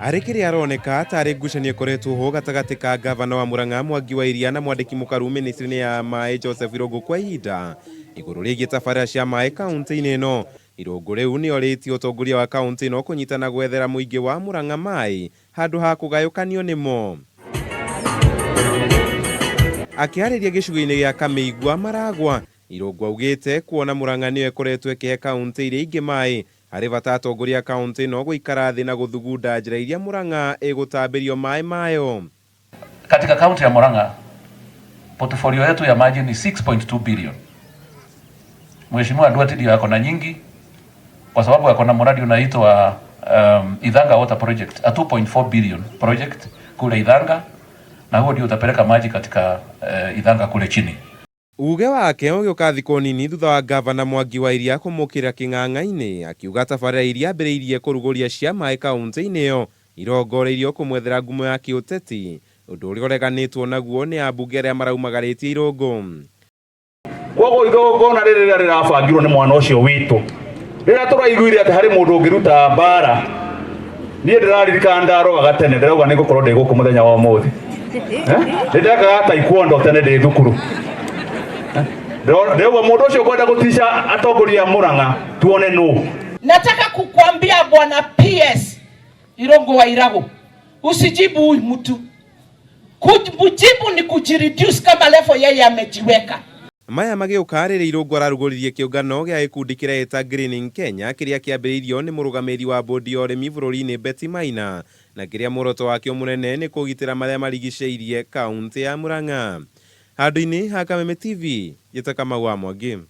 Arikiri aroneka tari ngucanio koretwo ho gatagati ka ngavana wa Murang'a Mwangi wa Iria na Mwandiki mukaru ministry ya maai Joseph Wairagu kwa ihinda iguru rigie tabarira cia maai kaunti-ini ino. Irungu riu nioritie utongoria wa kaunti ino kunyitana gwethera muingi wa Murang'a maai handu ha kugayukanio nimo. Akiariria gicigo-ini gia Kamigwa Maragwa, Irungu augite kuona Murang'a niyo ikoretwo ikihe kaunti iria ingi maai hari bata atongoria kaunti no guikara thi na guthugunda njira iria Murang'a igutambirio maai mayo. Katika kaunti ya Murang'a portfolio yetu ya maji ni 6.2 billion. Mheshimiwa Duarte ndio yako na nyingi kwa sababu yako na mradi unaitwa Idhanga Water Project, a 2.4 billion project kule Idhanga, na huo ndio utapeleka maji katika Idhanga kule chini. Uge wake ugiuka thiku nini thutha wa ngavana Mwangi wa Iria kumuukirira king'ang'a-ini, akiuga tabarira iria ambiriirie kuruguria cia maai kaunti-ini iyo irongoreirio kumwethera ngumo ya kiuteti, undu uria ureganitwo naguo ni ambunge aria maraumagaritie irungu. Koguo igongona riri rirabangirwo ni mwana ucio witu rira turaiguire ati hari mundu ungiruta Mbaara, nie ndiraririkana ndaroga tene ndirauga nigukorwo ndi guku muthenya wa umuthi ndindekaga taekwondo tene ndi thukuru. Ndio mundu ucio kwenda gutisha atongoria Murang'a tuone no. Nataka kukuambia bwana PS Joseph Wairagu, usijibu huyu mtu. Kujibu ni kujireduce kama level yeye amejiweka. Maya magiuka riri irungu araruguririe kiungano gia gikundi kireeta Greening Kenya kiria kiambiriirio ni murugamiri wa bodi ya urimi bururi-ini Betty Maina, na kiria muroto wakio munene ni kugitira maria marigiceirie kaunti ya Murang'a. Handu-ini ha Kameme TV, Joseph Wairagu.